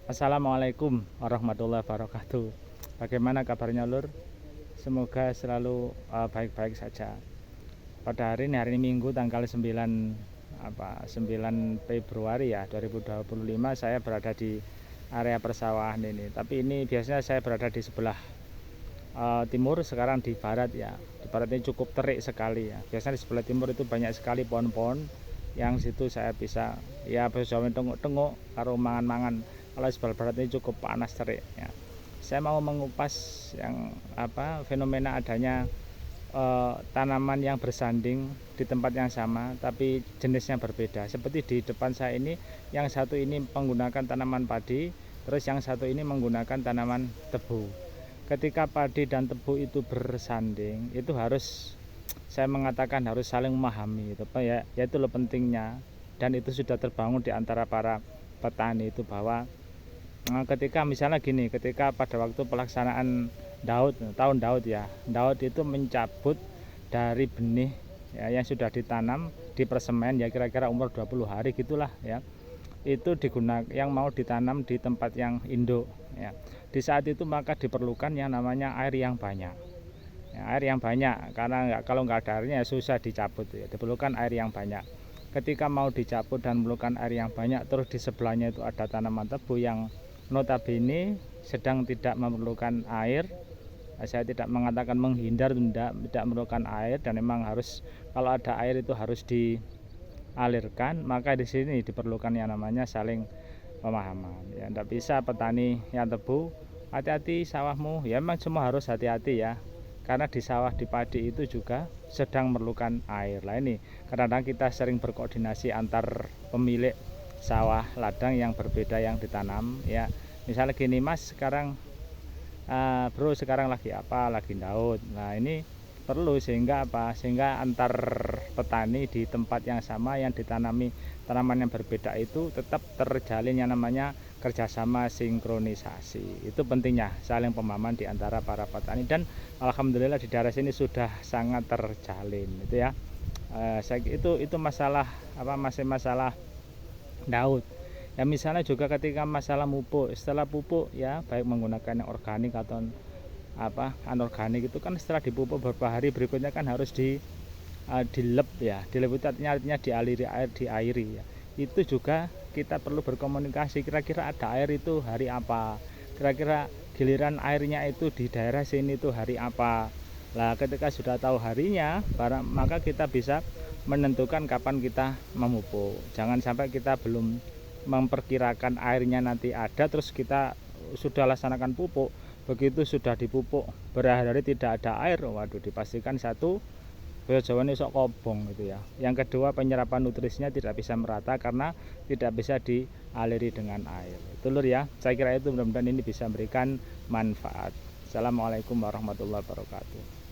Assalamualaikum warahmatullahi wabarakatuh. Bagaimana kabarnya Lur? Semoga selalu baik-baik saja. Pada hari ini Minggu tanggal 9 Februari ya 2025, saya berada di area persawahan ini. Tapi ini biasanya saya berada di sebelah timur, sekarang di barat ya. Di barat ini cukup terik sekali ya. Biasanya di sebelah timur itu banyak sekali pohon-pohon yang situ saya bisa ya bersama tengok-tengok karo mangan-mangan. Kalau sebelah barat ini cukup panas terik ya. Saya mau mengupas yang fenomena adanya tanaman yang bersanding di tempat yang sama tapi jenisnya berbeda. Seperti di depan saya ini, yang satu ini menggunakan tanaman padi, terus yang satu ini menggunakan tanaman tebu. Ketika padi dan tebu itu bersanding, itu harus, saya mengatakan harus saling memahami, itu ya, yaitu lo pentingnya, dan itu sudah terbangun di antara para petani itu bahwa ketika misalnya gini, ketika pada waktu pelaksanaan tahun Daud ya, Daud itu mencabut dari benih ya, yang sudah ditanam di persemen ya, kira-kira umur 20 hari gitulah ya, itu digunakan yang mau ditanam di tempat yang induk ya. Di saat itu maka diperlukan yang namanya air yang banyak ya, air yang banyak, karena kalau nggak ada airnya ya susah dicabut ya, diperlukan air yang banyak. Ketika mau dicabut dan memerlukan air yang banyak, terus di sebelahnya itu ada tanaman tebu yang notabene sedang tidak memerlukan air. Saya tidak mengatakan menghindar, tidak memerlukan air, dan memang harus, kalau ada air itu harus dialirkan. Maka di sini diperlukan yang namanya saling pemahaman ya. Tidak bisa petani yang tebu hati-hati sawahmu ya, memang semua harus hati-hati ya, karena di sawah di padi itu juga sedang memerlukan air. Lah ini kadang-kadang kita sering berkoordinasi antar pemilik sawah ladang yang berbeda yang ditanam ya. Misalnya gini, Mas sekarang bro sekarang lagi apa, lagi Daud. Nah ini perlu sehingga sehingga antar petani di tempat yang sama yang ditanami tanaman yang berbeda itu tetap terjalin yang namanya kerjasama sinkronisasi. Itu pentingnya saling pemahaman di antara para petani, dan alhamdulillah di daerah sini sudah sangat terjalin itu ya. Itu masalah masih masalah Daud ya. Misalnya juga ketika masalah pupuk, setelah pupuk ya, baik menggunakan yang organik atau anorganik, itu kan setelah dipupuk beberapa hari berikutnya kan harus dilep ya. Dilep itu artinya dialiri air, diairi ya. Itu juga kita perlu berkomunikasi, kira-kira ada air itu hari apa, kira-kira giliran airnya itu di daerah sini itu hari apa. Nah ketika sudah tahu harinya, maka kita bisa menentukan kapan kita memupuk. Jangan sampai kita belum memperkirakan airnya nanti ada, terus kita sudah laksanakan pupuk, begitu sudah dipupuk berhari-hari tidak ada air, waduh dipastikan satu, jawabannya sok kobong gitu ya. Yang kedua, penyerapan nutrisinya tidak bisa merata karena tidak bisa dialiri dengan air. Itu Lur ya, saya kira itu, mudah-mudahan ini bisa memberikan manfaat. Assalamualaikum warahmatullahi wabarakatuh.